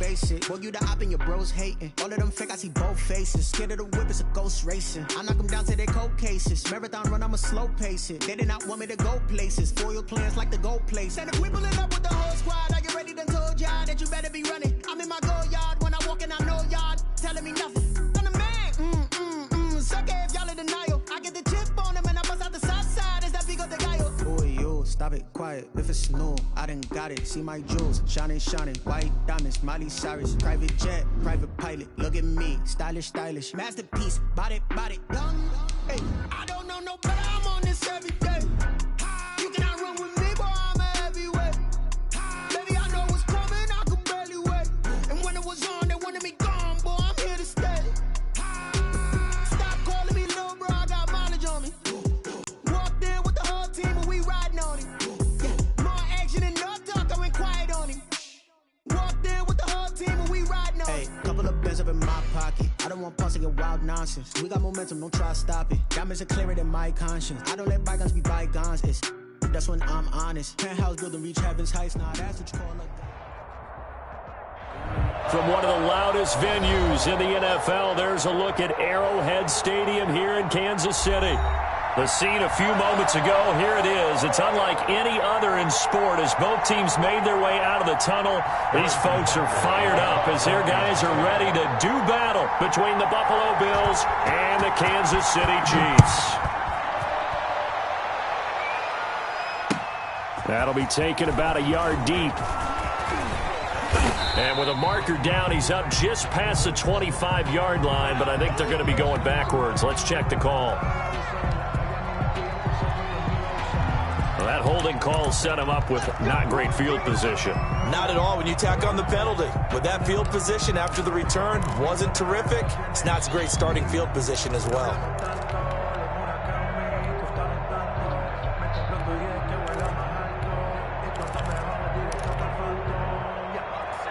face it. Boy, you the op and your bros hating. All of them fake, I see both faces. Scared of the whip, it's a ghost racing. I knock them down to their cold cases. Marathon run, I'ma slow pace it. They did not want me to go places. Foil plans like the go place. And if we pulling up with the whole squad, are you ready? Done told y'all that you better be running. I'm in my go yard when I walk in, I know y'all telling me nothing. I'm the man. Suck it if y'all in denial. I get the chip on them and I bust out the south side. Is that Vigo de Gallo? Boy, you stop it, quiet. If it's new, I done got it. See my jewels, shining, white diamonds, Miley Cyrus, private jet, private pilot. Look at me, stylish, masterpiece, body, done. Hey, I don't know no better. I'm on this every day. You cannot run with me, boy. I'm a heavyweight. Baby, I know what's coming. I could barely wait. And when it was on, they wanted me gone, boy. I'm here to stay. Stop calling me little bro. I got mileage on me. Walked in with the whole team and we riding on it. Yeah, more action and no talk. I went quiet on him. Walked in with the whole team and we riding on it. Hey, couple of bins up in my pocket. I don't want pulse to get wild nonsense. We got momentum, don't try to stop it. Diamonds are clearer than my conscience. I don't let bygones be bygones. That's when I'm honest. Penthouse building reach heaven's heights. Nah, that's what you call a... From one of the loudest venues in the NFL, there's a look at Arrowhead Stadium here in Kansas City. The scene a few moments ago, here it is. It's unlike any other in sport as both teams made their way out of the tunnel. These folks are fired up as their guys are ready to do battle between the Buffalo Bills and the Kansas City Chiefs. That'll be taken about a yard deep. And with a marker down, he's up just past the 25-yard line, but I think they're going to be going backwards. Let's check the call. Well, that holding call set him up with not great field position. Not at all when you tack on the penalty. With that field position after the return wasn't terrific. It's not a great starting field position as well.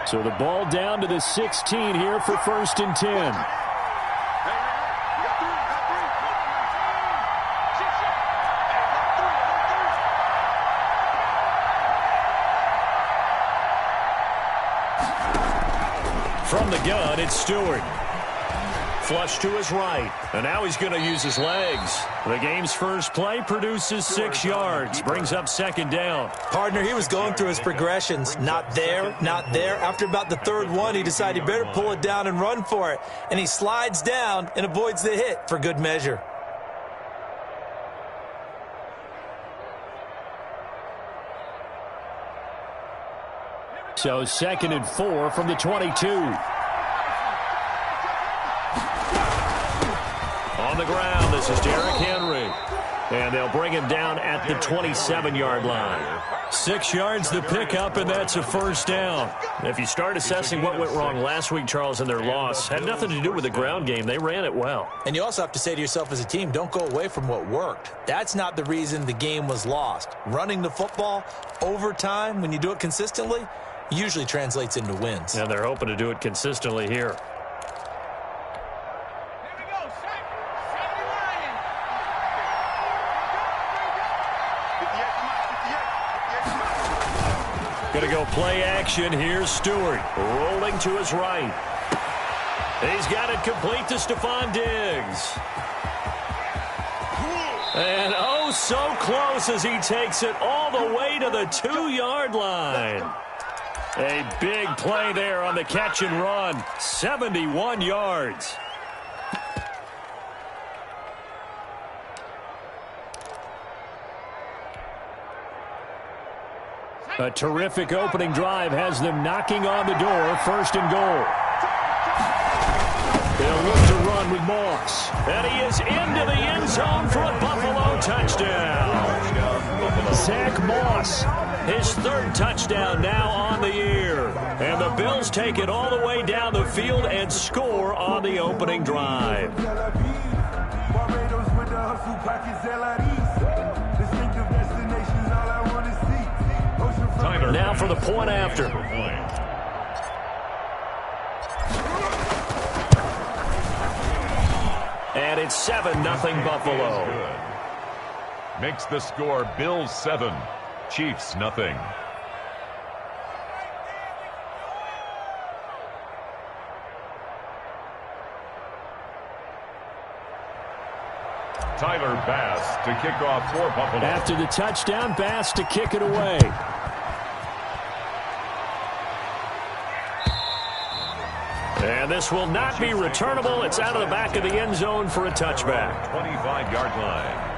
So the ball down to the 16 here for 1st and 10. From the gun, it's Stewart. Flush to his right, and now he's going to use his legs. The game's first play produces 6 yards, brings up 2nd down. Partner, he was going through his progressions. Not there, not there. After about the 3rd one, he decided he better pull it down and run for it. And he slides down and avoids the hit for good measure. So 2nd and 4 from the 22. On the ground, this is Derrick Henry. And they'll bring him down at the 27-yard line. 6 yards the pickup, and that's a 1st down. If you start assessing what went wrong last week, Charles, in their loss, had nothing to do with the ground game. They ran it well. And you also have to say to yourself as a team, don't go away from what worked. That's not the reason the game was lost. Running the football over time, when you do it consistently, usually translates into wins. And they're hoping to do it consistently here. Going to go play action. Here's Stewart rolling to his right. He's got it complete to Stephon Diggs. And oh, so close as he takes it all the way to the 2-yard line. A big play there on the catch and run. 71 yards. A terrific opening drive has them knocking on the door. 1st and goal. They'll look to run with Moss. And he is into the end zone for a Buffalo touchdown. Zach Moss, his 3rd touchdown now on the year. And the Bills take it all the way down the field and score on the opening drive. Now for the point after. And it's 7-0 Buffalo. Makes the score Bills 7, Chiefs 0. Tyler Bass to kick off for Buffalo. After the touchdown, Bass to kick it away. And this will not be returnable. It's out of the back of the end zone for a touchback. 25-yard line.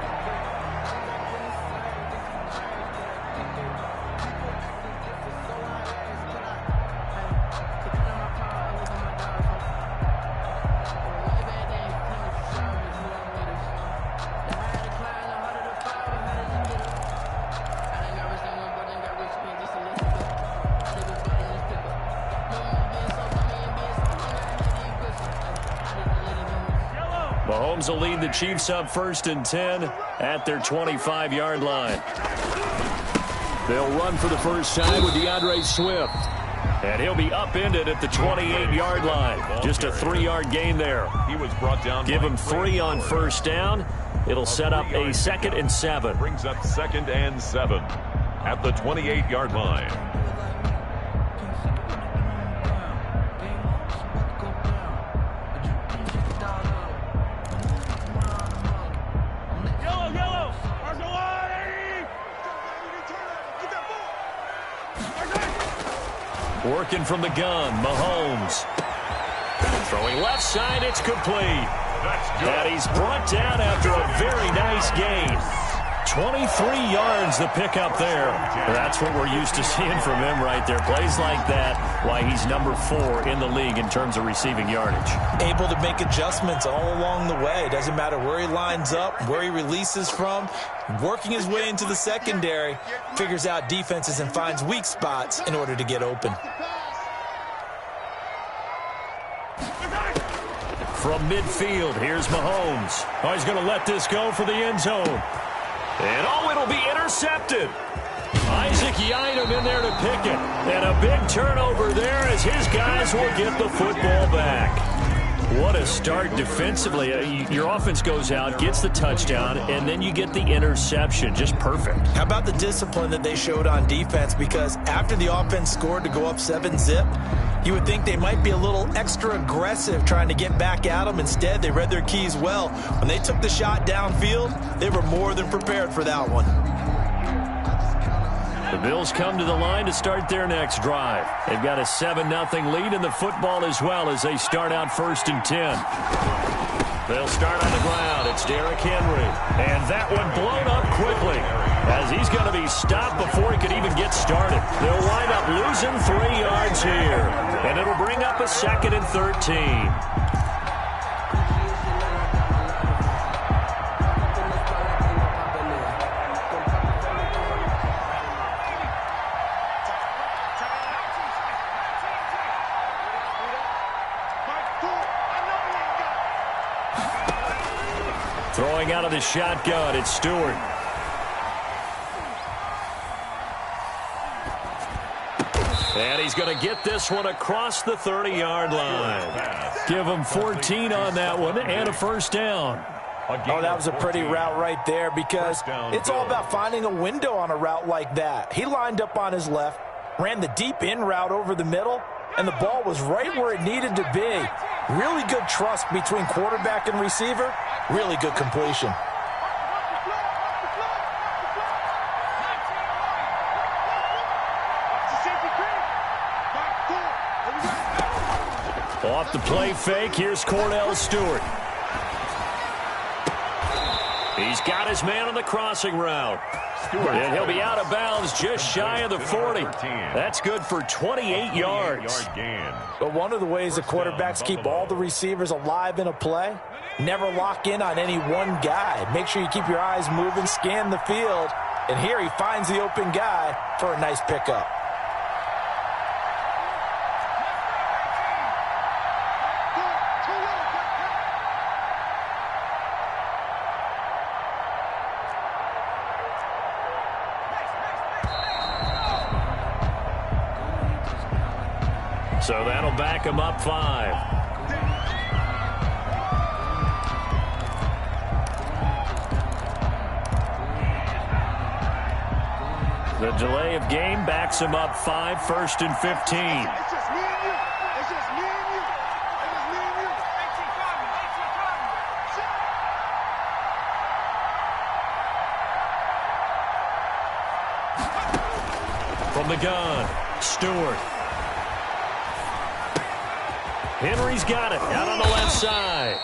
Mahomes will lead the Chiefs up 1st and 10 at their 25-yard line. They'll run for the first time with DeAndre Swift. And he'll be upended at the 28-yard line. Just a 3-yard gain there. He was brought down. Give him 3 on first down. It'll set up a 2nd and 7. Brings up 2nd and 7 at the 28-yard line. Working from the gun, Mahomes. Throwing left side, it's complete. And he's brought down after a very nice gain. 23 yards the pickup there. That's what we're used to seeing from him right there. Plays like that, why he's number 4 in the league in terms of receiving yardage. Able to make adjustments all along the way. Doesn't matter where he lines up, where he releases from. Working his way into the secondary, figures out defenses and finds weak spots in order to get open. From midfield, here's Mahomes. Oh, he's going to let this go for the end zone. And oh, it'll be intercepted. Isaac Yiadom in there to pick it. And a big turnover there as his guys will get the football back. What a start defensively. Your offense goes out, gets the touchdown, and then you get the interception. Just perfect. How about the discipline that they showed on defense? Because after the offense scored to go up 7-zip, you would think they might be a little extra aggressive trying to get back at them. Instead, they read their keys well. When they took the shot downfield, they were more than prepared for that one. The Bills come to the line to start their next drive. They've got a 7-0 lead in the football as well as they start out 1st and 10. They'll start on the ground. It's Derrick Henry. And that one blown up quickly as he's going to be stopped before he could even get started. They'll wind up losing 3 yards here. And it'll bring up a 2nd and 13. Throwing out of the shotgun, it's Stewart. And he's going to get this one across the 30-yard line. Give him 14 on that one and a first down. Oh, that was a pretty route right there because it's all about finding a window on a route like that. He lined up on his left, ran the deep in route over the middle, and the ball was right where it needed to be. Really good trust between quarterback and receiver. Really good completion. Off the play fake, here's Cordell Stewart. He's got his man on the crossing route. And he'll be out of bounds just shy of the 40. That's good for 28 yards. But one of the ways the quarterbacks keep all the receivers alive in a play, never lock in on any one guy. Make sure you keep your eyes moving, scan the field. And here he finds the open guy for a nice pickup. So that'll back him up 5. The delay of game backs him up 5, 1st and 15. the gun. Stewart. Henry's got it out on the left side.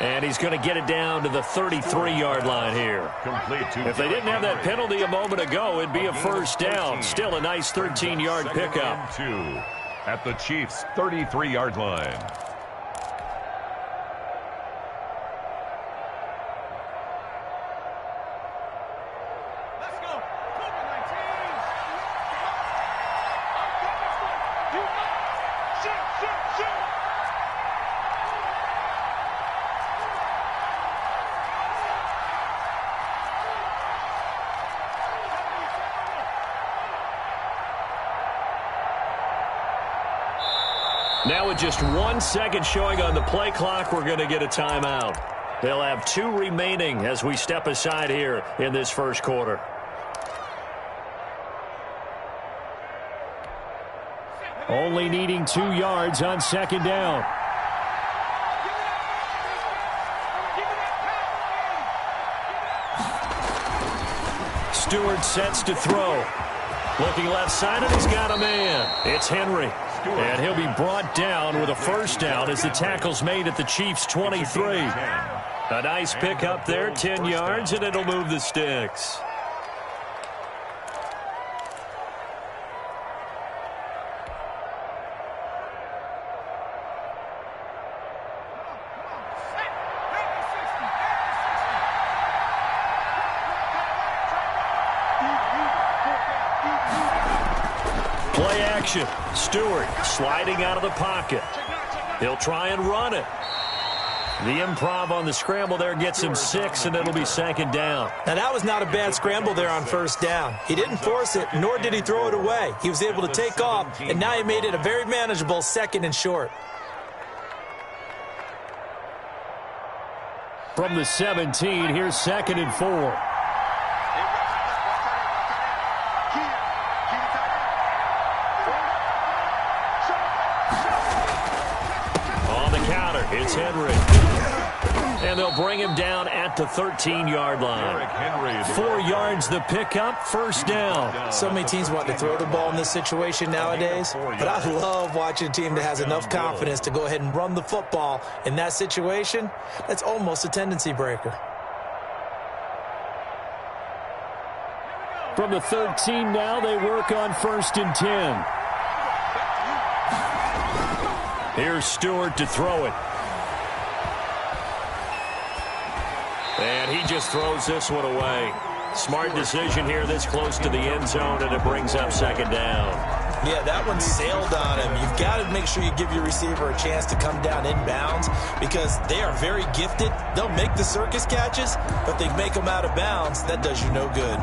And he's going to get it down to the 33-yard line here. If they didn't have that penalty a moment ago, it'd be a first down. Still a nice 13-yard pickup. At the Chiefs' 33-yard line. Now with just 1 second showing on the play clock, we're going to get a timeout. They'll have 2 remaining as we step aside here in this first quarter. Only needing 2 yards on second down. Stewart sets to throw. Looking left side, and he's got a man. It's Henry. And he'll be brought down with a first down as the tackle's made at the Chiefs' 23. A nice pick up there, 10 yards, and it'll move the sticks. Play action. Stewart sliding out of the pocket. He'll try and run it. The improv on the scramble there gets him 6, and it'll be second down. Now, that was not a bad scramble there on first down. He didn't force it, nor did he throw it away. He was able to take off, and now he made it a very manageable second and short. From the 17, here's second and 4. It's Henry. And they'll bring him down at the 13-yard line. 4 yards the pickup, first down. So many teams want to throw the ball in this situation nowadays, but I love watching a team that has enough confidence to go ahead and run the football in that situation. That's almost a tendency breaker. From the 13 now, they work on first and 10. Here's Stewart to throw it. And he just throws this one away. Smart decision here this close to the end zone, and it brings up second down. Yeah, that one sailed on him. You've got to make sure you give your receiver a chance to come down inbounds because they are very gifted. They'll make the circus catches, but they make them out of bounds. That does you no good.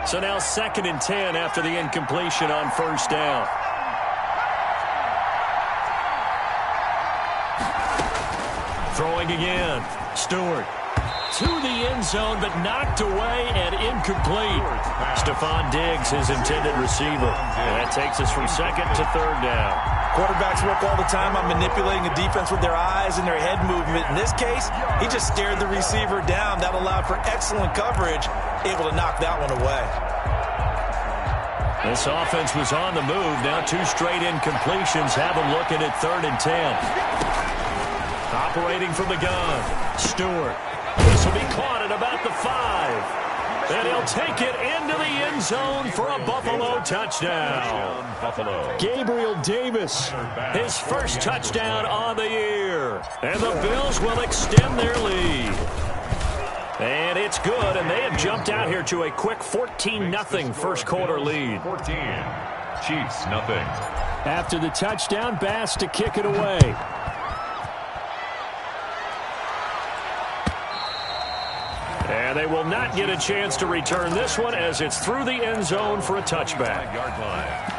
So now second and 10 after the incompletion on first down. Throwing again. Stewart to the end zone, but knocked away and incomplete. Stephon Diggs, his intended receiver. And that takes us from second to third down. Quarterbacks work all the time on manipulating the defense with their eyes and their head movement. In this case, he just stared the receiver down. That allowed for excellent coverage, able to knock that one away. This offense was on the move. Now 2 straight incompletions have them looking at third and 10. Operating from the gun, Stewart. This will be caught at about the 5. And he'll take it into the end zone for a Buffalo touchdown. Gabriel Davis, his first touchdown on the year. And the Bills will extend their lead. And it's good, and they have jumped out here to a quick 14-0 first quarter lead. 14, Chiefs, nothing. After the touchdown, Bass to kick it away. And they will not get a chance to return this one as it's through the end zone for a touchback. Yard line.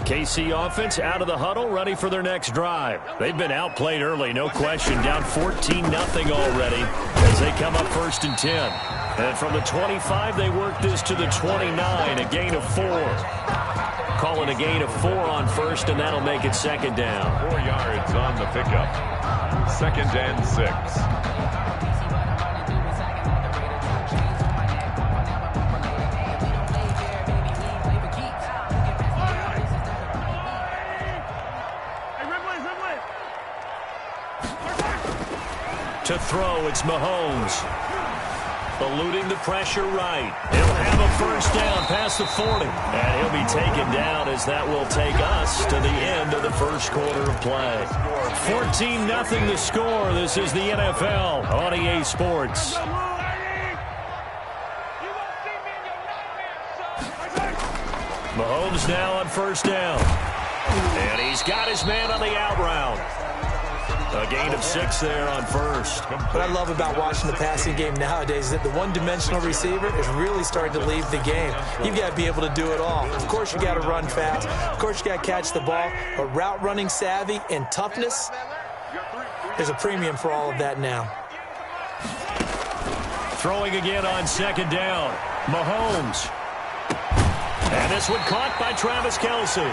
KC offense out of the huddle, ready for their next drive. They've been outplayed early, no question. Down 14-0 already as they come up first and 10. And from the 25, they work this to the 29, a gain of 4. Calling a gain of 4 on first, and that'll make it second down. 4 yards on the pickup. 2nd and 6. To throw, it's Mahomes. Eluding the pressure right. He'll have a first down past the 40. And he'll be taken down as that will take us to the end of the first quarter of play. 14-0 the score. This is the NFL on EA Sports. Mahomes now on first down. And he's got his man on the out route. A gain of 6 there on first. What I love about watching the passing game nowadays is that the one-dimensional receiver is really starting to leave the game. You've got to be able to do it all. Of course, you got to run fast. Of course, you got to catch the ball. But route running savvy and toughness, there's a premium for all of that now. Throwing again on second down. Mahomes. And this one caught by Travis Kelce.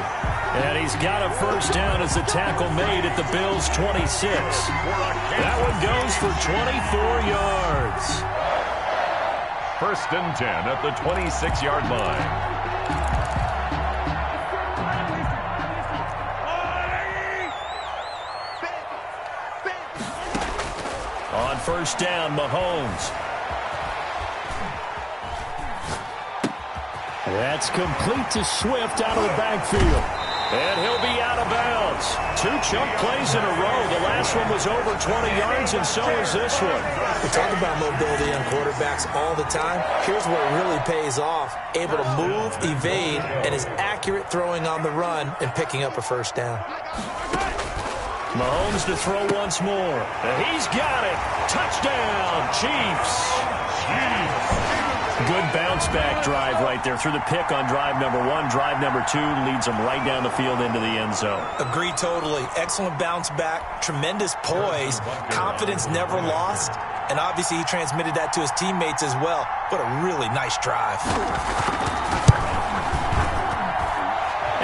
And he's got a first down as the tackle made at the Bills' 26. That one goes for 24 yards. 1st and 10 at the 26-yard line. On first down, Mahomes. That's complete to Swift out of the backfield. And he'll be out of bounds. 2 chunk plays in a row. The last one was over 20 yards, and so is this one. We talk about mobility on quarterbacks all the time. Here's where it really pays off. Able to move, evade, and is accurate throwing on the run and picking up a first down. Mahomes to throw once more. And he's got it. Touchdown, Chiefs. Good bounce-back drive right there through the pick on drive number 1. Drive number 2 leads them right down the field into the end zone. Agree totally. Excellent bounce back, tremendous poise, confidence never lost, and obviously he transmitted that to his teammates as well. What a really nice drive.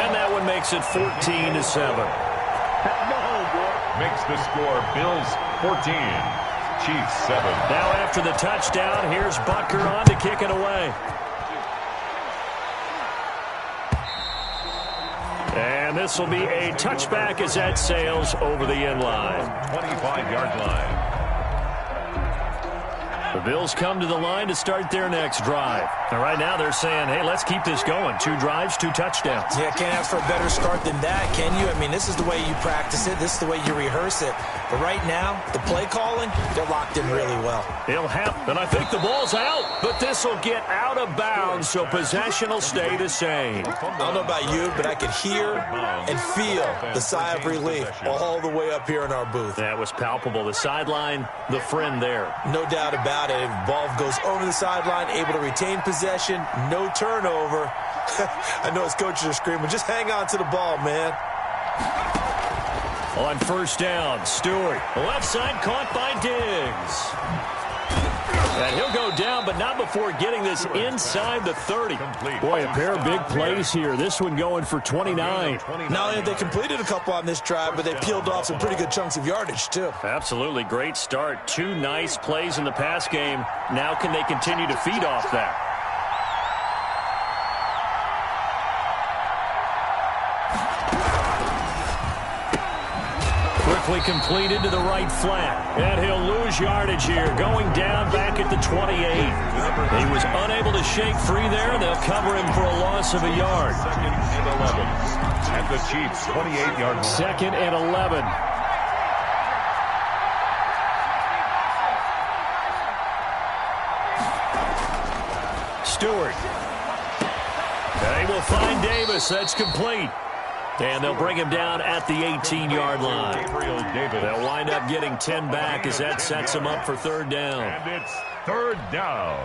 And that one makes it 14-7. Makes the score Bills 14. Chiefs 7. Now after the touchdown, here's Butker on to kick it away. And this will be a touchback as that sails over the end line. 25-yard line. The Bills come to the line to start their next drive. And right now they're saying, hey, let's keep this going. 2 drives, 2 touchdowns. Yeah, can't ask for a better start than that, can you? I mean, this is the way you practice it. This is the way you rehearse it. But right now, the play calling, they're locked in really well. It'll happen, and I think the ball's out. But this will get out of bounds, so possession will stay the same. I don't know about you, but I could hear and feel the sigh of relief all the way up here in our booth. That was palpable. The sideline, the friend there. No doubt about it. Ball goes over the sideline, able to retain possession, no turnover. I know his coaches are screaming, just hang on to the ball, man. On first down, Stewart. Left side caught by Diggs. And he'll go down, but not before getting this inside the 30. Boy, a pair of big plays here. This one going for 29. Not only have they completed a couple on this drive, but they peeled off some pretty good chunks of yardage, too. Absolutely. Great start. 2 nice plays in the pass game. Now can they continue to feed off that? Quickly completed to the right flat. And he'll lose yardage here. Going down back at the 28. He was unable to shake free there. They'll cover him for a loss of a yard. 2nd and 11. At the Chiefs' 28-yard line. 2nd and 11. Stewart. They will find Davis. That's complete. And they'll bring him down at the 18-yard line. They'll wind up getting 10 back as that sets them up for 3rd down. And it's 3rd down.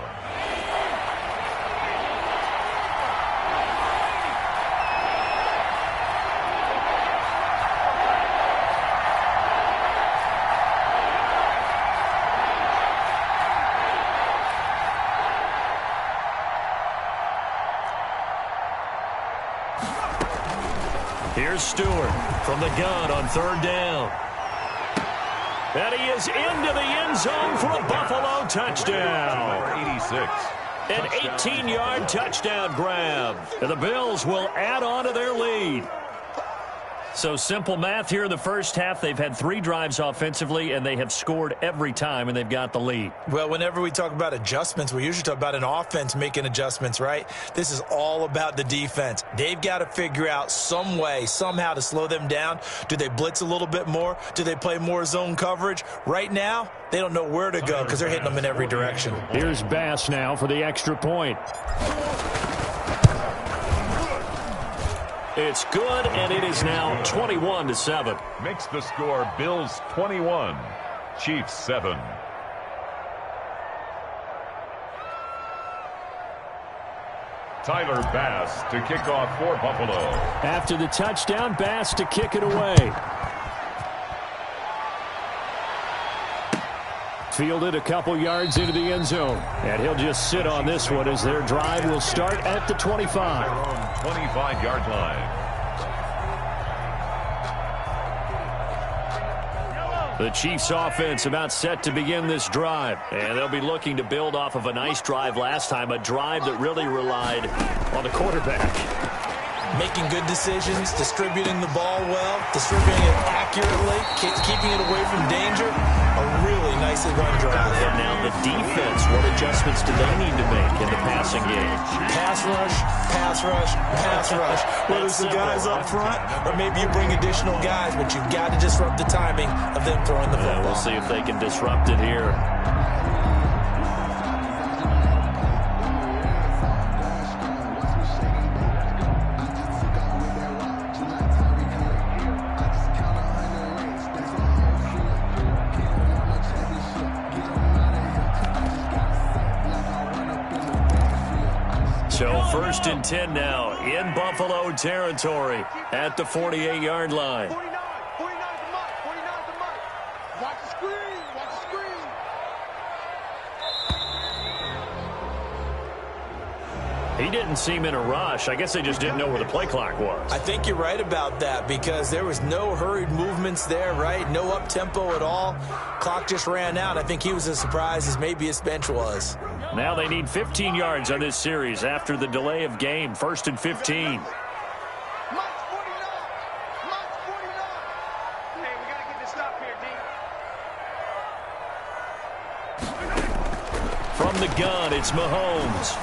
Here's Stewart from the gun on third down. And he is into the end zone for a Buffalo touchdown. 86. An 18-yard touchdown grab. And the Bills will add on to their lead. So simple math here in the first half. They've had 3 drives offensively, and they have scored every time, and they've got the lead. Well, whenever we talk about adjustments, we usually talk about an offense making adjustments, right? This is all about the defense. They've got to figure out some way, somehow to slow them down. Do they blitz a little bit more? Do they play more zone coverage? Right now, they don't know where to go because they're hitting them in every direction. Here's Bass now for the extra point. It's good, and it is now 21-7. Makes the score Bills 21, Chiefs 7. Tyler Bass to kick off for Buffalo. After the touchdown, Bass to kick it away. Fielded a couple yards into the end zone. And he'll just sit on this one as their drive will start at the 25. 25-yard line. The Chiefs offense about set to begin this drive. And they'll be looking to build off of a nice drive last time, a drive that really relied on the quarterback. Making good decisions, distributing the ball well, distributing it accurately, keeping it away from danger. A really nicely run drive. And now the defense, what adjustments do they need to make in the passing game? Pass rush, pass rush, pass rush. Whether it's the guys up front or maybe you bring additional guys, but you've got to disrupt the timing of them throwing the football. We'll see if they can disrupt it here. So 1st and 10 now in Buffalo territory at the 48-yard line. 49's the mark. 49's the mark. Watch the screen. Watch the screen. He didn't seem in a rush. I guess they just didn't know where the play clock was. I think you're right about that because there was no hurried movements there, right? No up-tempo at all. Clock just ran out. I think he was as surprised as maybe his bench was. Now they need 15 yards on this series after the delay of game. 1st and 15. Mark's 49. Mark's 49. Hey, we got to get this stop here, D. From the gun, it's Mahomes.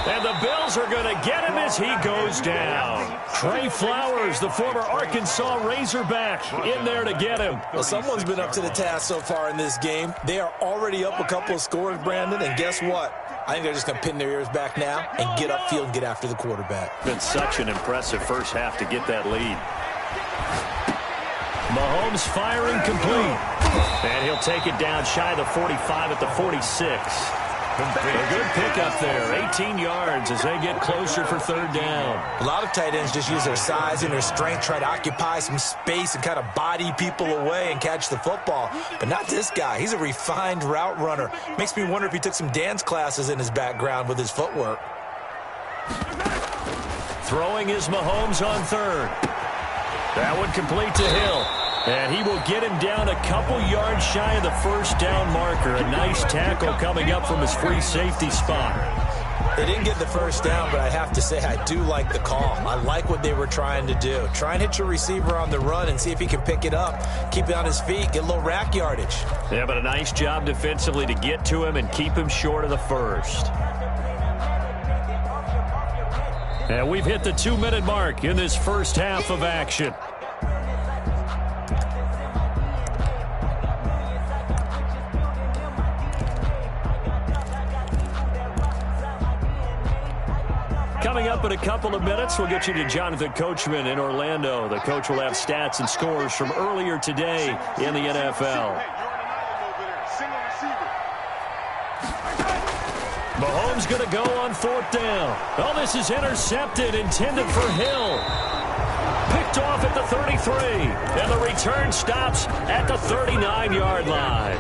And the Bills are going to get him as he goes down. Trey Flowers, the former Arkansas Razorback, in there to get him. Well, someone's been up to the task so far in this game. They are already up a couple of scores, Brandon, and guess what? I think they're just going to pin their ears back now and get upfield and get after the quarterback. Been such an impressive first half to get that lead. Mahomes firing complete. And he'll take it down shy of the 45 at the 46. A good pickup there, 18 yards as they get closer for 3rd down. A lot of tight ends just use their size and their strength, try to occupy some space and kind of body people away and catch the football. But not this guy. He's a refined route runner. Makes me wonder if he took some dance classes in his background with his footwork. Throwing is Mahomes on 3rd. That one complete to Hill. And he will get him down a couple yards shy of the 1st down marker. A nice tackle coming up from his free safety spot. They didn't get the 1st down, but I have to say I do like the call. I like what they were trying to do. Try and hit your receiver on the run and see if he can pick it up. Keep it on his feet, get a little rack yardage. Yeah, but a nice job defensively to get to him and keep him short of the 1st. And we've hit the 2-minute mark in this first half of action. Coming up in a couple of minutes, we'll get you to Jonathan Coachman in Orlando. The coach will have stats and scores from earlier today in the NFL. Mahomes going to go on 4th down. Oh, this is intercepted, intended for Hill. Picked off at the 33, and the return stops at the 39-yard line.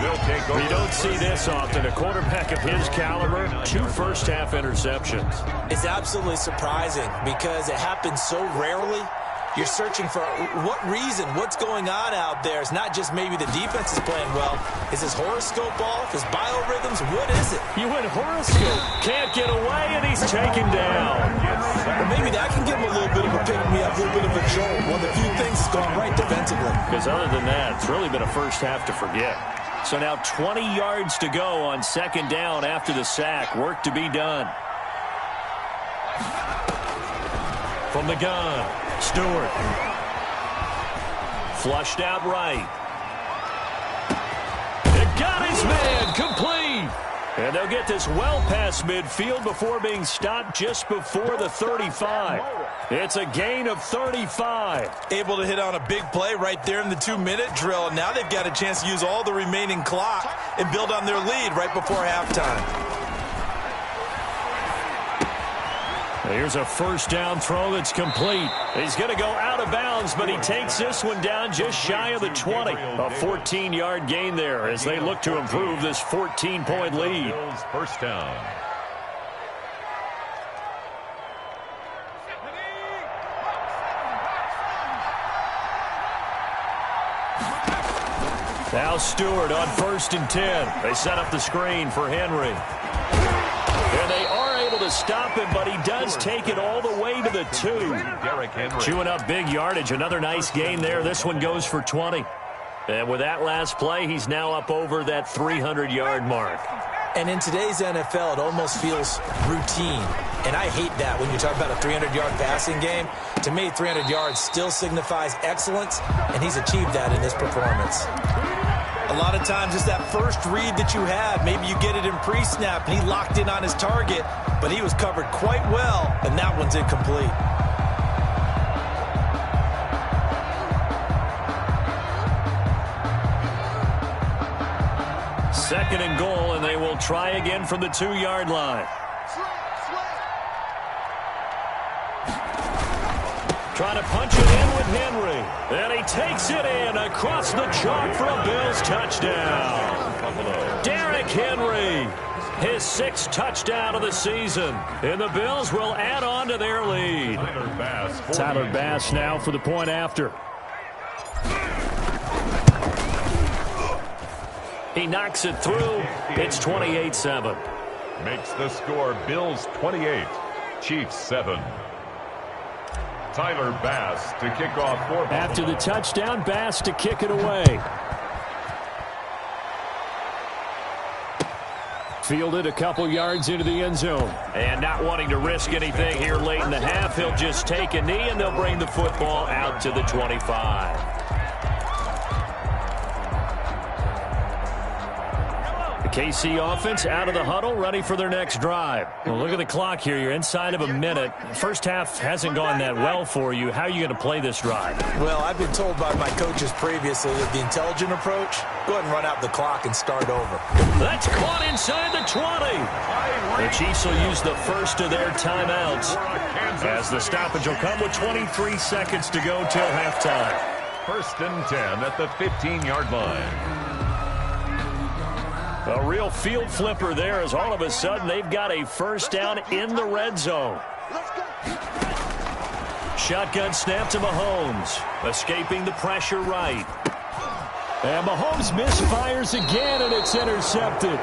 They'll take over. You don't see this often. A quarterback of his caliber, 2 first-half interceptions. It's absolutely surprising because it happens so rarely. You're searching for what reason, what's going on out there. It's not just maybe the defense is playing well. Is his horoscope off? His biorhythms? What is it? You went horoscope. Can't get away, and he's taken down. Well, maybe that can give him a little bit of a pick-me-up, a little bit of a jolt. One of the few things that's gone right defensively. Because other than that, it's really been a first half to forget. So now 20 yards to go on second down after the sack. Work to be done. From the gun, Stewart. Flushed out right. It got his man complete. And they'll get this well past midfield before being stopped just before the 35. It's a gain of 35. Able to hit on a big play right there in the 2-minute drill. And now they've got a chance to use all the remaining clock and build on their lead right before halftime. Here's a first down throw that's complete. He's going to go out of bounds, but he takes this one down just shy of the 20. A 14-yard gain there as they look to improve this 14-point lead. First down. Now Stewart on 1st and 10. They set up the screen for Henry. And they are able to stop him, but he does take it all the way to the 2. Chewing up big yardage. Another nice gain there. This one goes for 20. And with that last play, he's now up over that 300-yard mark. And in today's NFL, it almost feels routine. And I hate that when you talk about a 300-yard passing game. To me, 300 yards still signifies excellence, and he's achieved that in this performance. A lot of times it's that first read that you have. Maybe you get it in pre-snap, and he locked in on his target, but he was covered quite well, and that one's incomplete. Second and goal, and they will try again from the 2-yard line. Trying to punch it in with Henry. And he takes it in across the chalk for a Bills touchdown. Derrick Henry, his 6th touchdown of the season. And the Bills will add on to their lead. Tyler Bass now for the point after. He knocks it through. It's 28-7. Makes the score Bills 28, Chiefs 7. Tyler Bass to kick off for Buffalo. After the touchdown, Bass to kick it away. Fielded a couple yards into the end zone. And not wanting to risk anything here late in the half, he'll just take a knee and they'll bring the football out to the 25. KC offense out of the huddle, ready for their next drive. Well, look at the clock here. You're inside of a minute. First half hasn't gone that well for you. How are you going to play this drive? Well, I've been told by my coaches previously that the intelligent approach, go ahead and run out the clock and start over. That's caught inside the 20. The Chiefs will use the first of their timeouts as the stoppage will come with 23 seconds to go till halftime. 1st and 10 at the 15-yard line. A real field flipper there as all of a sudden they've got a first down in the red zone. Shotgun snap to Mahomes. Escaping the pressure right. And Mahomes misfires again, and it's intercepted.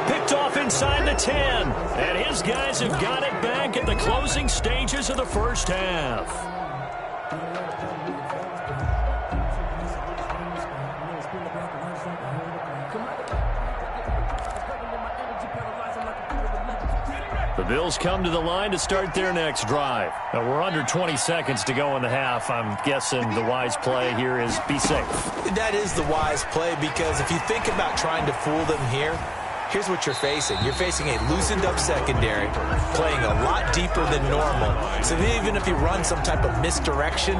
Picked off inside the 10. And his guys have got it back at the closing stages of the first half. The Bills come to the line to start their next drive. Now we're under 20 seconds to go in the half. I'm guessing the wise play here is be safe. That is the wise play because if you think about trying to fool them here, here's what you're facing. You're facing a loosened up secondary, playing a lot deeper than normal. So even if you run some type of misdirection,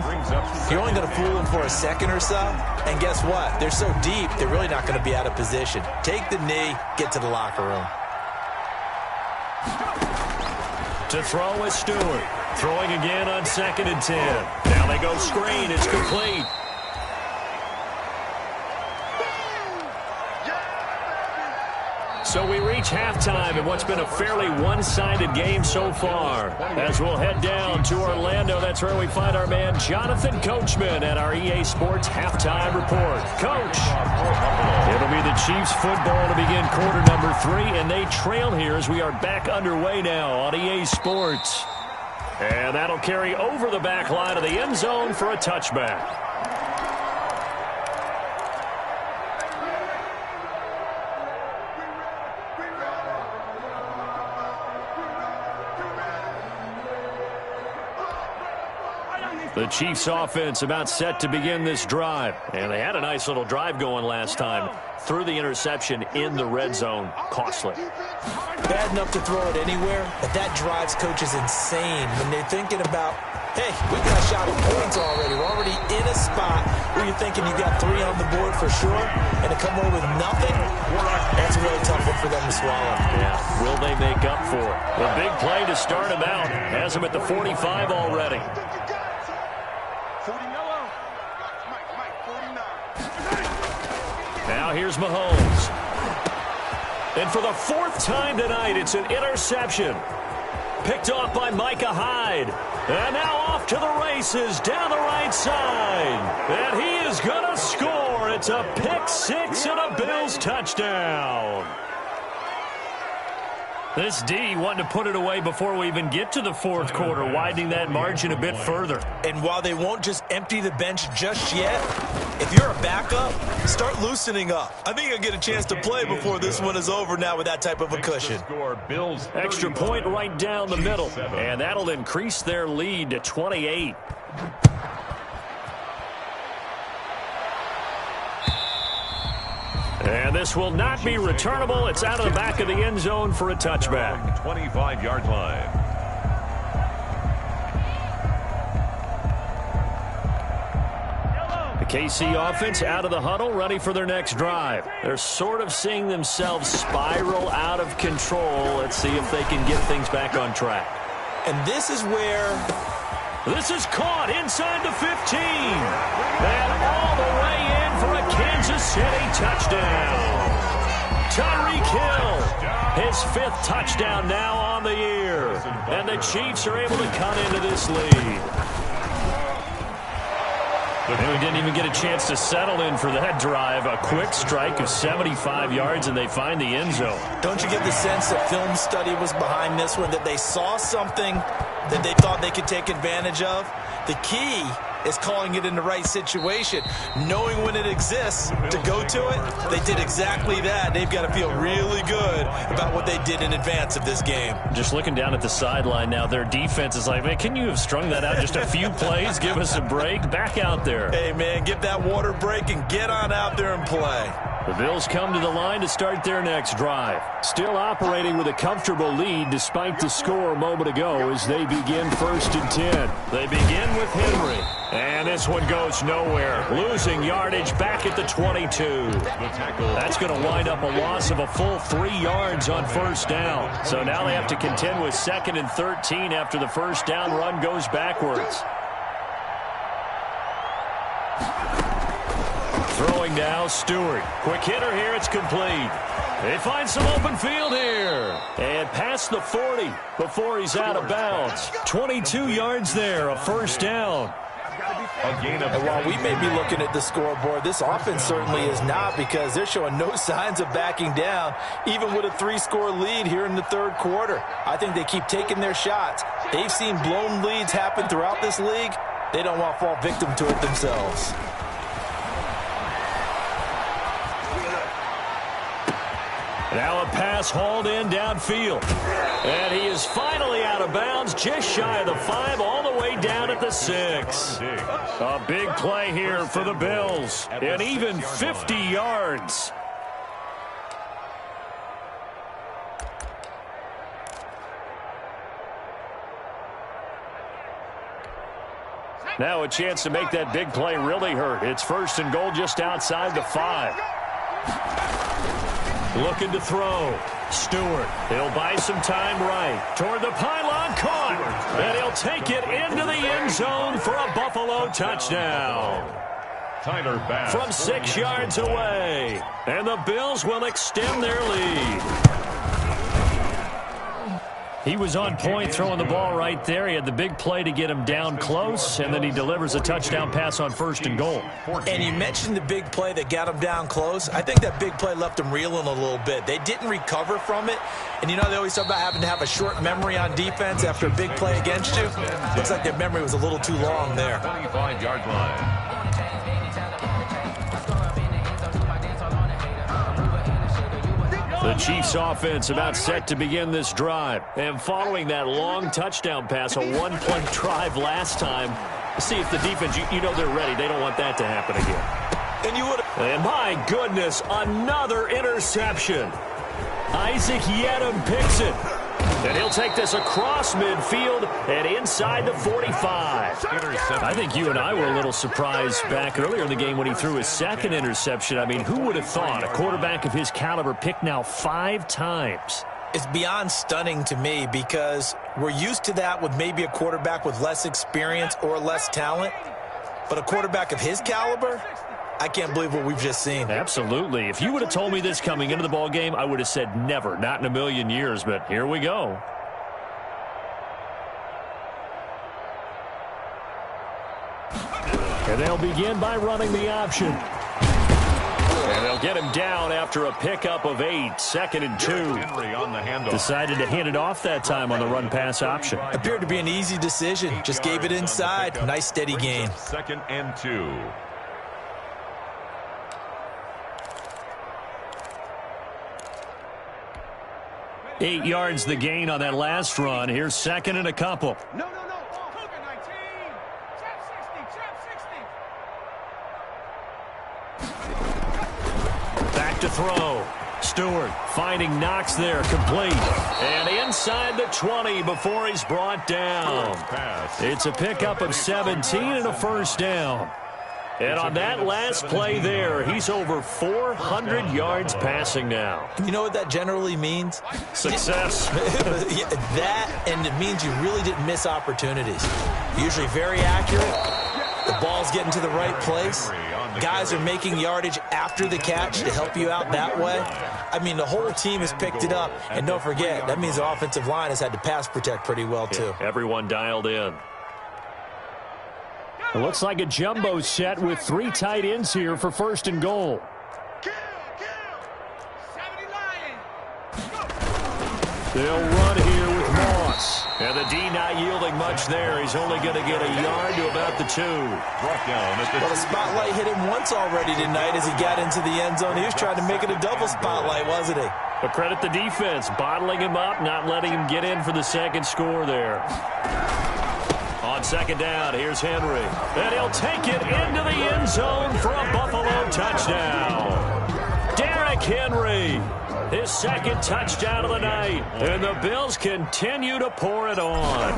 you're only going to fool them for a second or so. And guess what? They're so deep, they're really not going to be out of position. Take the knee, get to the locker room. To throw is Stewart. Throwing again on 2nd and 10. Now they go screen. It's complete. So we reach halftime in what's been a fairly one-sided game so far. As we'll head down to Orlando, that's where we find our man Jonathan Coachman at our EA Sports Halftime Report. Coach, it'll be the Chiefs football to begin quarter number 3, and they trail here as we are back underway now on EA Sports. And that'll carry over the back line of the end zone for a touchback. The Chiefs offense about set to begin this drive. And they had a nice little drive going last time. Threw the interception in the red zone. Costly. Bad enough to throw it anywhere, but that drives coaches insane when they're thinking about, hey, we got a shot at points already. We're already in a spot where you're thinking you got 3 on the board for sure, and to come away with nothing, that's a really tough one for them to swallow. Yeah, will they make up for it? The big play to start him out has him at the 45 already. Now here's Mahomes. And for the 4th time tonight, it's an interception. Picked off by Micah Hyde. And now off to the races down the right side. And he is going to score. It's a pick 6 and a Bills touchdown. This D wanting to put it away before we even get to the 4th quarter, widening that margin a bit further. And while they won't just empty the bench just yet, if you're a backup, start loosening up. I think you'll get a chance to play before this one is over now with that type of a cushion. Extra point right down the middle, and that'll increase their lead to 28. And this will not be returnable. It's out of the back of the end zone for a touchback. 25-yard line. The KC offense out of the huddle, ready for their next drive. They're sort of seeing themselves spiral out of control. Let's see if they can get things back on track. And this is where... This is caught inside the 15. And all the way in for a Kansas City touchdown. Tyreek Hill, his 5th touchdown now on the year. And the Chiefs are able to cut into this lead. And we didn't even get a chance to settle in for that drive. A quick strike of 75 yards, and they find the end zone. Don't you get the sense that film study was behind this one, that they saw something that they thought they could take advantage of? The key is calling it in the right situation, knowing when it exists to go to it. They did exactly that. They've got to feel really good about what they did in advance of this game. Just looking down at the sideline now, their defense is like, man, can you have strung that out just a few plays? Give us a break. Back out there. Hey, man, give that water break and get on out there and play. The Bills come to the line to start their next drive. Still operating with a comfortable lead despite the score a moment ago as they begin 1st and 10. They begin with Henry. And this one goes nowhere. Losing yardage back at the 22. That's going to wind up a loss of a full 3 yards on 1st down. So now they have to contend with 2nd and 13 after the 1st down run goes backwards. Throwing now, Stewart. Quick hitter here, it's complete. They find some open field here. And past the 40 before he's out of bounds. 22 yards there, a 1st down. And while we may be looking at the scoreboard, this offense certainly is not, because they're showing no signs of backing down, even with a 3-score lead here in the 3rd quarter. I think they keep taking their shots. They've seen blown leads happen throughout this league. They don't want to fall victim to it themselves. Now a pass hauled in downfield. And he is finally out of bounds, just shy of the 5, all the way down at the 6. A big play here for the Bills. An even 50 yards. Now a chance to make that big play really hurt. It's 1st and goal just outside the 5. Looking to throw. Stewart. He'll buy some time right. Toward the pylon, caught. And he'll take it into the end zone for a Buffalo touchdown. from 6 yards away. And the Bills will extend their lead. He was on point throwing the ball right there. He had the big play to get him down close, and then he delivers a touchdown pass on 1st and goal. And you mentioned the big play that got him down close. I think that big play left him reeling a little bit. They didn't recover from it. And you know they always talk about having to have a short memory on defense after a big play against you. Looks like their memory was a little too long there. 25-yard line. The Chiefs offense about set to begin this drive. And following that long touchdown pass, a one-play drive last time, see if the defense, you know they're ready. They don't want that to happen again. And you would. And my goodness, another interception. Isaac Yedem picks it. And he'll take this across midfield and inside the 45. I think you and I were a little surprised back earlier in the game when he threw his second interception. I mean, who would have thought a quarterback of his caliber picked now 5 times? It's beyond stunning to me because we're used to that with maybe a quarterback with less experience or less talent. But a quarterback of his caliber, I can't believe what we've just seen. Absolutely. If you would have told me this coming into the ball game, I would have said never, not in a million years, but here we go. And they'll begin by running the option. And they'll get him down after a pickup of 8, 2nd and 2. Decided to hand it off that time on the run-pass option. Appeared to be an easy decision. Just gave it inside. Nice steady gain. 2nd and 2. Eight yards the gain on that last run. Here's 2nd and a couple. No. Cougar 19. Trap 60. Back to throw. Stewart finding Knox there, complete. And inside the 20 before he's brought down. It's a pickup of 17 and a first down. And on that last play there, he's over 400 yards passing now. You know what that generally means? Success. That, and it means you really didn't miss opportunities. Usually very accurate. The ball's getting to the right place. Guys are making yardage after the catch to help you out that way. I mean, the whole team has picked it up. And don't forget, that means the offensive line has had to pass protect pretty well, too. Everyone dialed in. It looks like a jumbo set with 3 tight ends here for 1st and goal. Kill. 70 Lions. They'll run here with Moss. And the D not yielding much there. He's only going to get a yard to about the 2. Well, the spotlight hit him once already tonight as he got into the end zone. He was trying to make it a double spotlight, wasn't he? But credit the defense, bottling him up, not letting him get in for the second score there. On 2nd down, here's Henry. And he'll take it into the end zone for a Buffalo touchdown. Derrick Henry, his 2nd touchdown of the night. And the Bills continue to pour it on.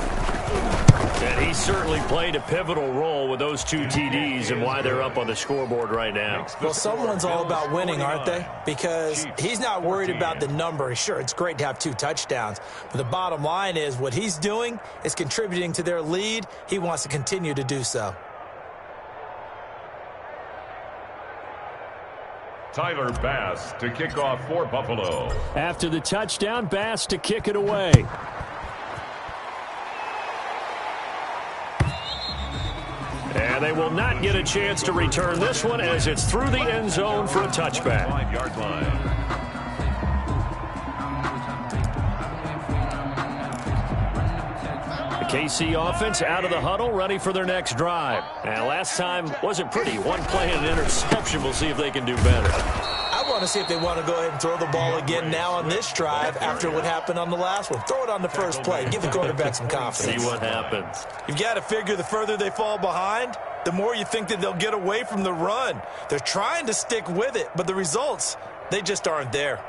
And he certainly played a pivotal role with those 2 TDs and why they're up on the scoreboard right now. Well, someone's all about winning, aren't they? Because he's not worried about the number. Sure, it's great to have 2 touchdowns. But the bottom line is what he's doing is contributing to their lead. He wants to continue to do so. Tyler Bass to kick off for Buffalo. After the touchdown, Bass to kick it away. And they will not get a chance to return this one as it's through the end zone for a touchback. 5-yard line. The KC offense out of the huddle, ready for their next drive. And last time wasn't pretty. 1 play and an interception. We'll see if they can do better. I want to see if they want to go ahead and throw the ball again now on this drive after what happened on the last one. Throw it on the first play. Give the quarterback some confidence. See what happens. You've got to figure the further they fall behind, the more you think that they'll get away from the run. They're trying to stick with it, but the results, they just aren't there.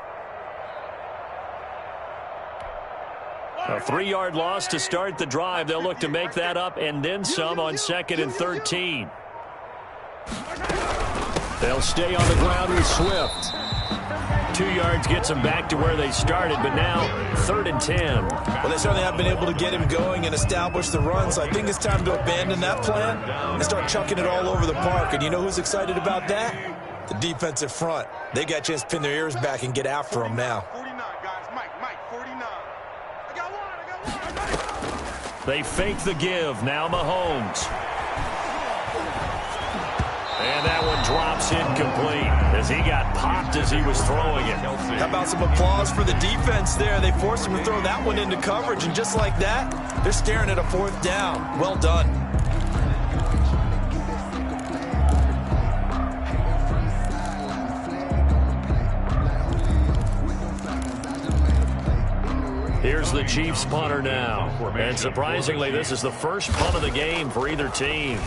A 3-yard loss to start the drive. They'll look to make that up and then some on 2nd and 13. They'll stay on the ground with Swift. 2 yards gets them back to where they started, but now 3rd and 10. Well, they certainly have been able to get him going and establish the run, so I think it's time to abandon that plan and start chucking it all over the park. And you know who's excited about that? The defensive front. They got a chance to pin their ears back and get after him now. 49, guys. Mike, 49. I got one. They fake the give. Now Mahomes. And that one drops incomplete as he got popped as he was throwing it. How about some applause for the defense there? They forced him to throw that one into coverage, and just like that, they're staring at a 4th down. Well done. Here's the Chiefs punter now. And surprisingly, this is the first punt of the game for either team.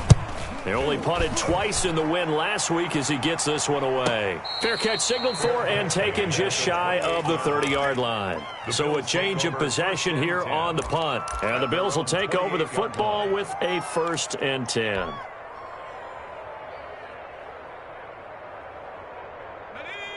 They only punted twice in the win last week as he gets this one away. Fair catch signaled for and taken just shy of the 30-yard line. So a change of possession here on the punt. And the Bills will take over the football with a 1st and 10.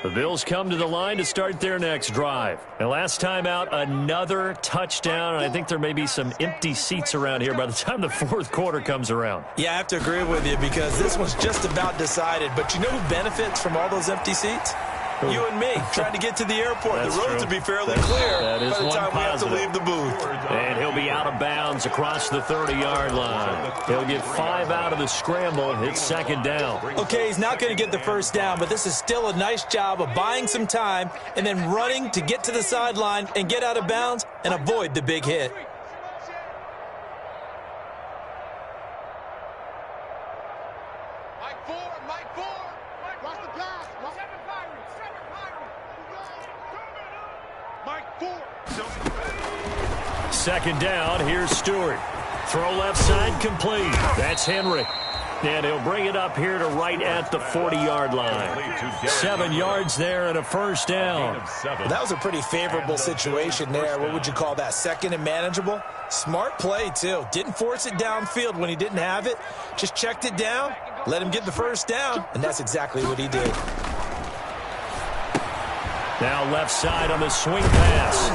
The Bills come to the line to start their next drive. And last time out, another touchdown. And I think there may be some empty seats around here by the time the 4th quarter comes around. Yeah, I have to agree with you because this one's just about decided. But you know who benefits from all those empty seats? You and me, trying to get to the airport. The roads will be fairly clear by the time we have to leave the booth. And he'll be out of bounds across the 30-yard line. He'll get 5 out of the scramble. It's 2nd down. Okay, he's not going to get the 1st down, but this is still a nice job of buying some time and then running to get to the sideline and get out of bounds and avoid the big hit. Mike 4. Watch the pass. Mike 4. 2nd down. Here's Stewart. Throw left side complete. That's Henry. And he'll bring it up here to right at the 40-yard line. 7 yards there and a 1st down. Well, that was a pretty favorable situation there. What would you call that? 2nd and manageable? Smart play, too. Didn't force it downfield when he didn't have it. Just checked it down, let him get the 1st down, and that's exactly what he did. Now left side on the swing pass.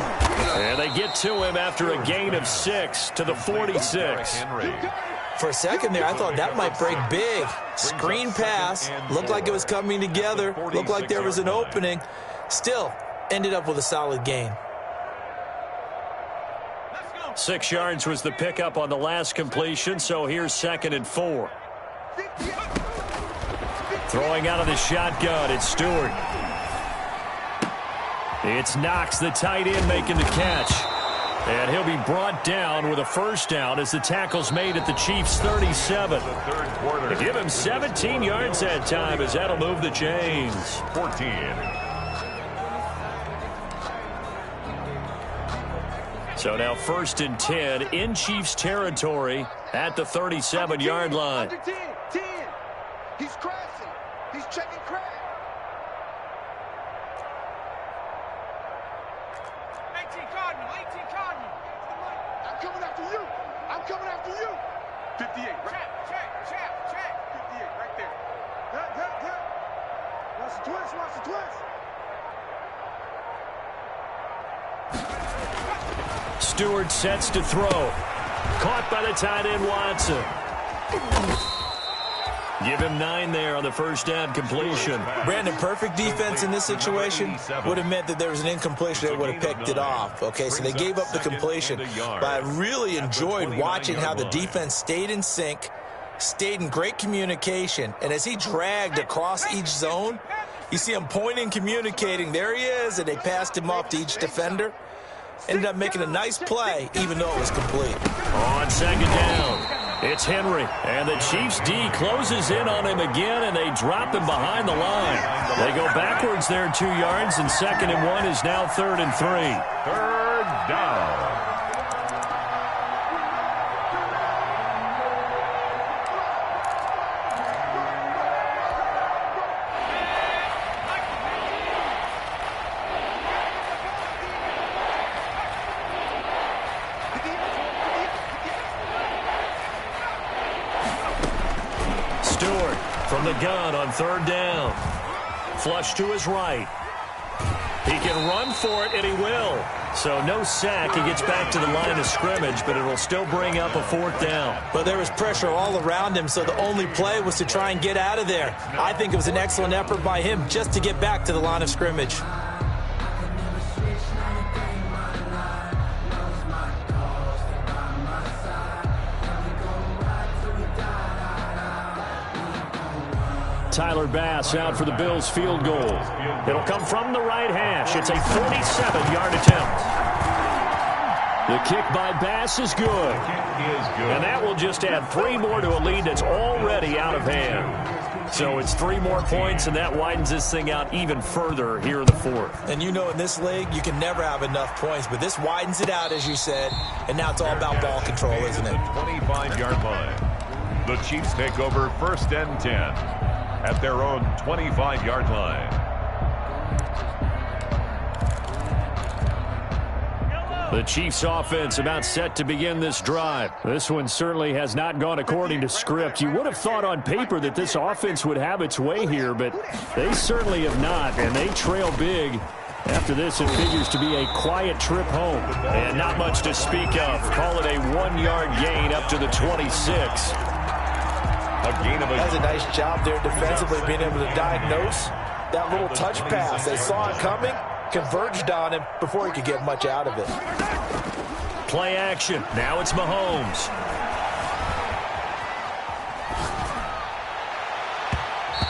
And they get to him after a gain of 6 to the 46. For a second there, I thought that might break big. Screen pass. Looked like it was coming together. Looked like there was an opening. Still, ended up with a solid gain. 6 yards was the pickup on the last completion, so here's 2nd and 4. Throwing out of the shotgun, it's Stewart. It's Knox, the tight end, making the catch. And he'll be brought down with a 1st down as the tackle's made at the Chiefs' 37. They give him 17 yards that time as that'll move the chains. 14. So now 1st and 10 in Chiefs territory at the 37-yard line. 10. He's crashing. He's checking crash. 18 Cardinal. I'm coming after you. 58. Right. Check. 58 right there. Watch the twist. Stewart sets to throw. Caught by the tight end, Watson. Give him 9 there on the 1st down completion. Brandon, perfect defense in this situation would have meant that there was an incompletion that would have picked it off. Okay, so they gave up the completion. But I really enjoyed watching how the defense stayed in sync, stayed in great communication. And as he dragged across each zone, you see him pointing, communicating. There he is, and they passed him off to each defender. Ended up making a nice play, even though it was complete. On 2nd down. It's Henry, and the Chiefs' D closes in on him again, and they drop him behind the line. They go backwards there 2 yards, and 2nd and 1 is now 3rd and 3. 3rd down. From the gun on 3rd down. Flush to his right. He can run for it, and he will. So no sack. He gets back to the line of scrimmage, but it'll still bring up a 4th down. But there was pressure all around him, so the only play was to try and get out of there. I think it was an excellent effort by him just to get back to the line of scrimmage. Tyler Bass out for the Bills field goal. It'll come from the right hash. It's a 47-yard attempt. The kick by Bass is good. And that will just add 3 more to a lead that's already out of hand. So it's 3 more points, and that widens this thing out even further here in the 4th. And you know in this league, you can never have enough points, but this widens it out, as you said, and now it's all about ball control, isn't it? 25-yard line. The Chiefs take over 1st and 10. At their own 25-yard line. The Chiefs offense about set to begin this drive. This one certainly has not gone according to script. You would have thought on paper that this offense would have its way here, but they certainly have not, and they trail big. After this, it figures to be a quiet trip home. And not much to speak of. Call it a 1-yard gain up to the 26. That's a nice job there defensively, being able to diagnose that little touch pass. They saw it coming, converged on him before he could get much out of it. Play action. Now it's Mahomes.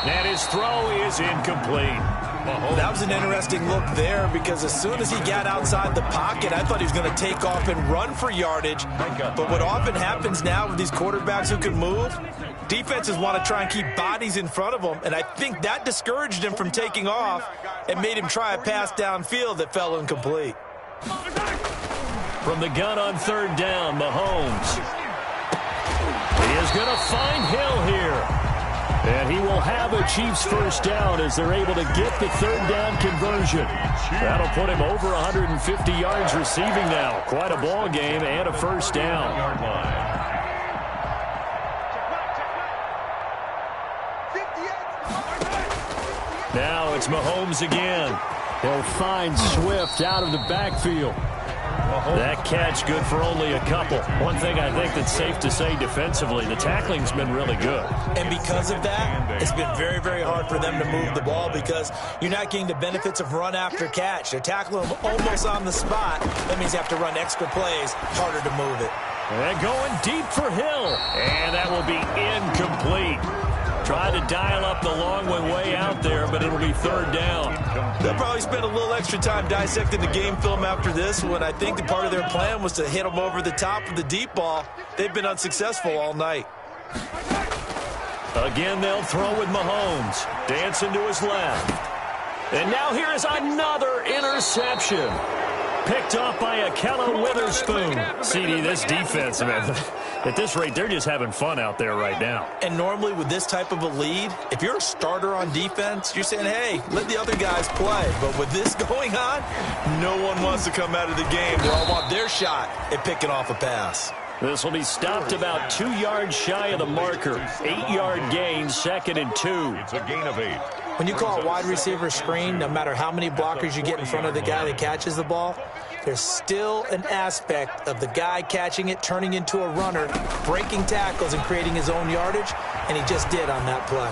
And his throw is incomplete. That was an interesting look there because as soon as he got outside the pocket, I thought he was going to take off and run for yardage. But what often happens now with these quarterbacks who can move, defenses want to try and keep bodies in front of them, and I think that discouraged him from taking off and made him try a pass downfield that fell incomplete. From the gun on 3rd down, Mahomes. He is going to find Hill here. And he will have a Chiefs 1st down as they're able to get the 3rd down conversion. That'll put him over 150 yards receiving now. Quite a ball game and a 1st down. Now it's Mahomes again. He'll find Swift out of the backfield. That catch good for only a couple. One thing I think that's safe to say defensively, the tackling's been really good. And because of that, it's been very, very hard for them to move the ball because you're not getting the benefits of run after catch. They're tackling them almost on the spot. That means you have to run extra plays, harder to move it. And going deep for Hill. And that will be incomplete. Tried to dial up the long one way out there, but it'll be 3rd down. They'll probably spend a little extra time dissecting the game film after this one. I think that part of their plan was to hit them over the top of the deep ball. They've been unsuccessful all night. Again, they'll throw with Mahomes. Dancing to his left. And now here is another interception. Picked off by Akella Witherspoon. CD, this defense, man, at this rate, they're just having fun out there right now. And normally with this type of a lead, if you're a starter on defense, you're saying, hey, let the other guys play. But with this going on, no one wants to come out of the game. They all want their shot at picking off a pass. This will be stopped about 2 yards shy of the marker. 8-yard gain, 2nd and 2. It's a gain of 8. When you call a wide receiver screen, no matter how many blockers you get in front of the guy that catches the ball, there's still an aspect of the guy catching it, turning into a runner, breaking tackles and creating his own yardage, and he just did on that play.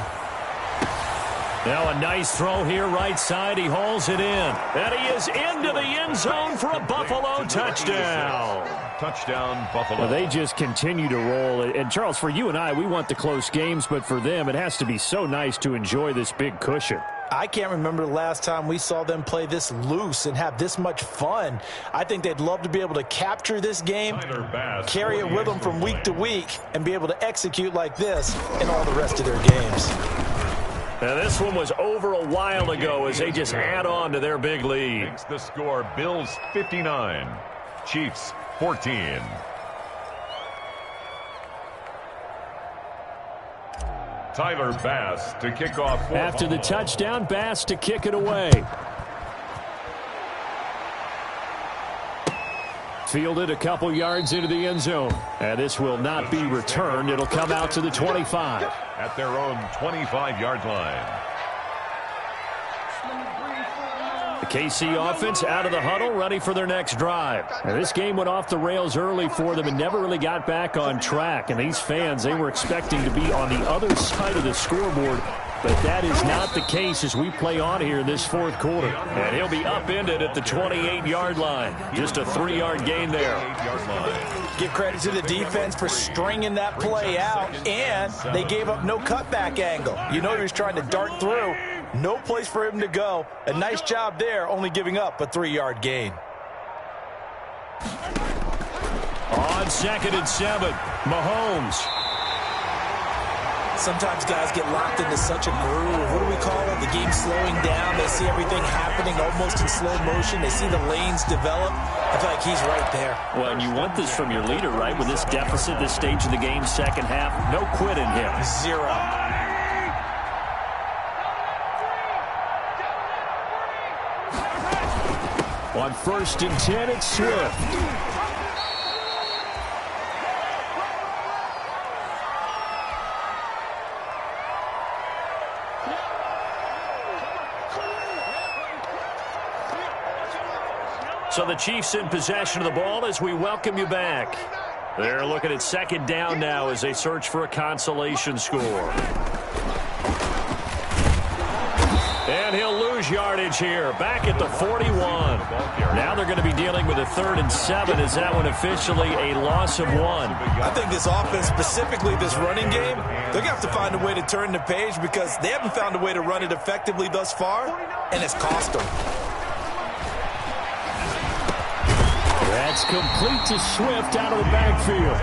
Now a nice throw here, right side. He hauls it in. And he is into the end zone for a Buffalo touchdown. Touchdown, Buffalo. Well, they just continue to roll. And, Charles, for you and I, we want the close games, but for them, it has to be so nice to enjoy this big cushion. I can't remember the last time we saw them play this loose and have this much fun. I think they'd love to be able to capture this game, carry it with them from week to week, and be able to execute like this in all the rest of their games. Now, this one was over a while ago as they just add on to their big lead. Makes the score Bills 59, Chiefs 14. Tyler Bass to kick off. After the touchdown, Bass to kick it away. Fielded a couple yards into the end zone. And this will not be returned. It'll come out to the 25. At their own 25-yard line. The KC offense out of the huddle, ready for their next drive. Now, this game went off the rails early for them and never really got back on track. And these fans, they were expecting to be on the other side of the scoreboard. But that is not the case as we play on here in this fourth quarter. And he'll be upended at the 28-yard line. Just a 3-yard gain there. Give credit to the defense for stringing that play out, and they gave up no cutback angle. You know he was trying to dart through. No place for him to go. A nice job there, only giving up a 3-yard gain. On 2nd and 7, Mahomes. Sometimes guys get locked into such a groove. What do we call it? The game slowing down. They see everything happening almost in slow motion. They see the lanes develop. I feel like he's right there. Well, and you want this from your leader, right? With this deficit, this stage of the game, second half, no quit in him. 0. On 1st and 10, it's Swift. So the Chiefs in possession of the ball as we welcome you back. They're looking at 2nd down now as they search for a consolation score. And he'll lose yardage here, back at the 41. Now they're going to be dealing with a 3rd and 7. Is that one officially a loss of 1? I think this offense, specifically this running game, they're going to have to find a way to turn the page because they haven't found a way to run it effectively thus far, and it's cost them. That's complete to Swift out of the backfield.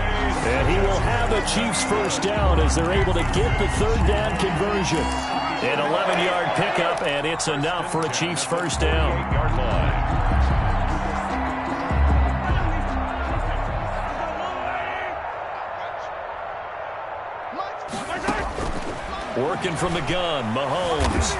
And he will have a Chiefs first down as they're able to get the 3rd down conversion. An 11-yard pickup, and it's enough for a Chiefs first down. Working from the gun, Mahomes.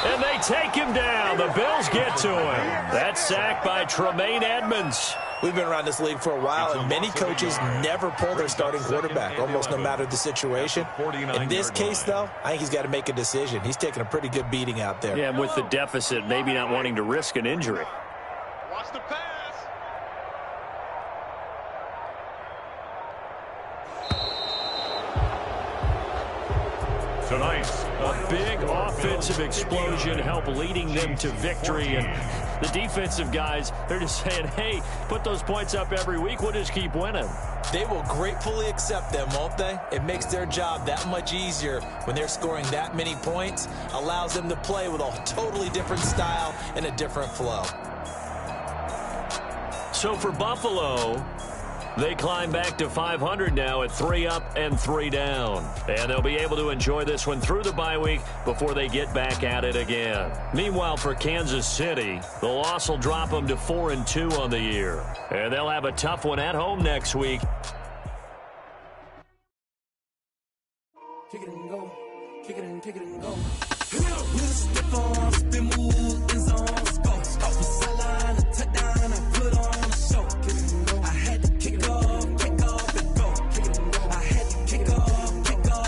And they take him down. The Bills get to him. That sack by Tremaine Edmonds. We've been around this league for a while, and many coaches never pull their starting quarterback, almost no matter the situation. In this case, though, I think he's got to make a decision. He's taking a pretty good beating out there. Yeah, and with the deficit, maybe not wanting to risk an injury. Watch the pass. Tonight, a big offensive explosion helped leading them to victory. And the defensive guys, they're just saying, hey, put those points up every week. We'll just keep winning. They will gratefully accept them, won't they? It makes their job that much easier when they're scoring that many points. Allows them to play with a totally different style and a different flow. So for Buffalo, they climb back to 500 now at 3 up and 3 down. And they'll be able to enjoy this one through the bye week before they get back at it again. Meanwhile, for Kansas City, the loss will drop them to 4-2 on the year. And they'll have a tough one at home next week. Kick it and go. Kick it and go. We'll step on, spin, move, in zone, go. Off the sideline, a touchdown, I put on a show. Kick it and go. I had to kick off and go. Kick it and go. I had to kick off and go.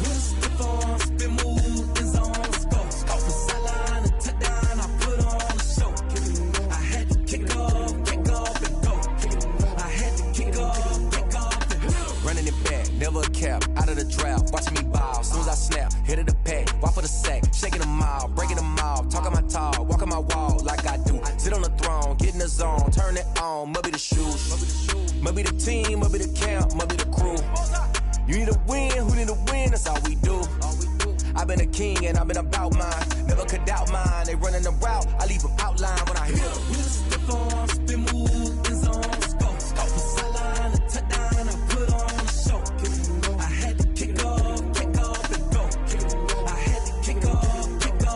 We'll step on, spin, move, in zone, go. Off the sideline, a touchdown, I put on a show. Kick it and go. I had to kick off and go. Kick it and go. I had to kick off and go. Running it back, never a cap, out of the draft, watching me ball, soon as I snap, hit of the pack, walk for the sack, shaking them all, breaking them all, talking my talk, walking my wall like I do, sit on the throne, get in the zone, turn it on, must be the shoes, must be the team, must be the camp, must be the crew, you need a win, who need a win, that's all we do, I've been a king and I've been about mine, never could doubt mine, they running the route, I leave them outline when I hit them. We'll step on, spin, move, in zone, go. Off the sideline, a touchdown, I put on a show. Kick it and go. I had to kick off and go. Kick it and go. I had to kick off and go.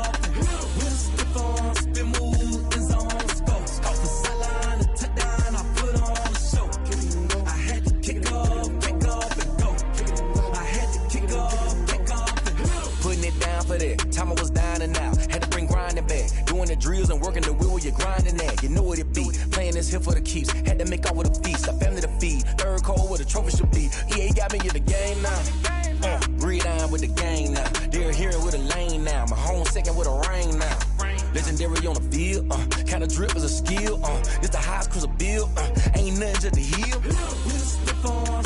We'll step on, spin, move, in zone, go. Off the sideline, a touchdown, I put on a show. Kick it and go. I had to kick off and go. Kick it and go. I had to kick off and go. Putting it down for that, time I was down and out, had to bring grinding back, doing the drills and working the wheel where you're grinding at, you know what it be, playing this here for the keeps, had to make off with a feast, a family to feed, third cold where the trophy should be, EA got me in the game now, breathe on with the game now, they're here with a lane now, my home second with a rain now, Legendary on the field, kinda drip is a skill, it's the highest cruiser bill, ain't nothing just to heal. We just slip on,